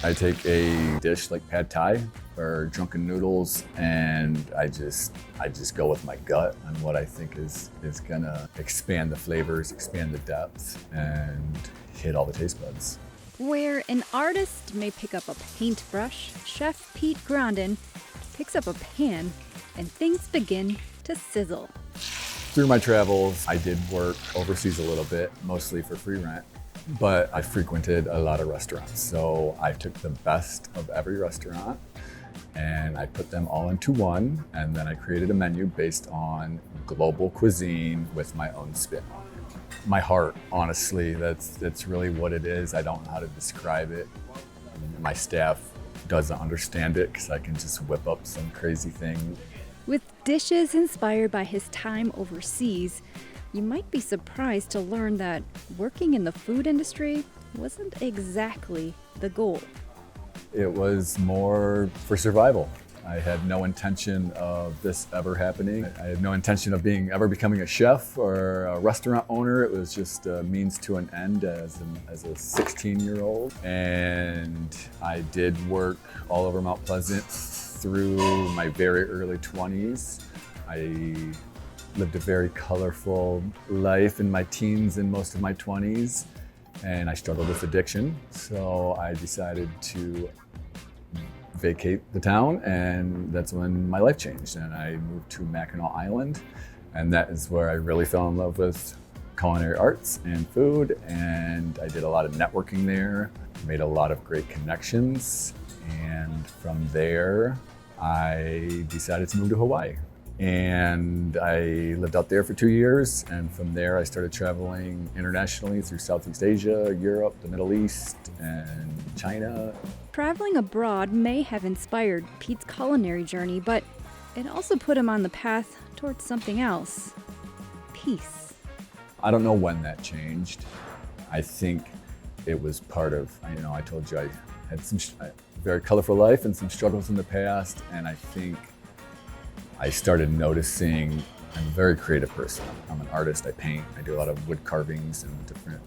I take a dish like pad thai or drunken noodles, and I just go with my gut on what I think is gonna expand the flavors, expand the depth, and hit all the taste buds. Where an artist may pick up a paintbrush, Chef Pete Grondin picks up a pan and things begin to sizzle. Through my travels, I did work overseas a little bit, mostly for free rent, but I frequented a lot of restaurants. So I took the best of every restaurant and I put them all into one, and then I created a menu based on global cuisine with my own spin on it. My heart, honestly, that's really what it is. I don't know how to describe it. My staff doesn't understand it because I can just whip up some crazy thing. With dishes inspired by his time overseas, you might be surprised to learn that working in the food industry wasn't exactly the goal. It was more for survival. I had no intention of this ever happening. I had no intention of ever becoming a chef or a restaurant owner. It was just a means to an end as a 16-year-old. And I did work all over Mount Pleasant through my very early 20s. I lived a very colorful life in my teens and most of my 20s, and I struggled with addiction. So I decided to vacate the town, and that's when my life changed, and I moved to Mackinac Island, and that is where I really fell in love with culinary arts and food, and I did a lot of networking there, made a lot of great connections, and from there I decided to move to Hawaii. And I lived out there for 2 years, and from there I started traveling internationally through Southeast Asia, Europe, the Middle East, and China. Traveling abroad may have inspired Pete's culinary journey, but it also put him on the path towards something else: peace. I don't know when that changed. I think it was part of, I told you I had a very colorful life and some struggles in the past, and I think I started noticing I'm a very creative person. I'm an artist, I paint, I do a lot of wood carvings and different,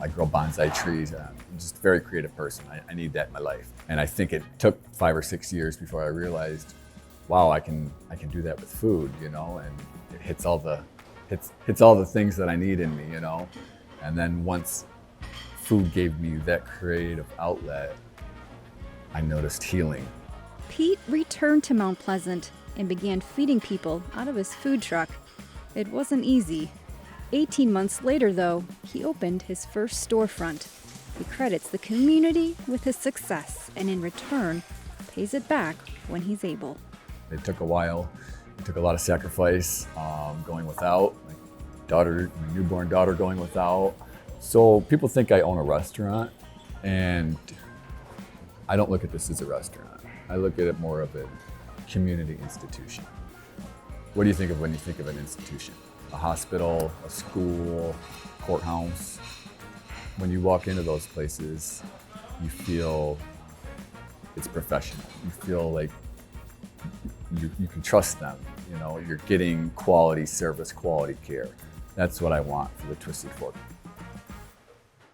I grow bonsai trees. I'm just a very creative person. I need that in my life. And I think it took 5 or 6 years before I realized, wow, I can do that with food, and it hits all the things that I need in me, And then once food gave me that creative outlet, I noticed healing. Pete returned to Mount Pleasant and began feeding people out of his food truck. It wasn't easy. 18 months later, though, he opened his first storefront. He credits the community with his success and in return pays it back when he's able. It took a while. It took a lot of sacrifice, going without, my newborn daughter going without. So people think I own a restaurant, and I don't look at this as a restaurant. I look at it more of a community institution. What do you think of when you think of an institution? A hospital, a school, courthouse. When you walk into those places, you feel it's professional. You feel like you can trust them. You're getting quality service, quality care. That's what I want for the Twisted Fork.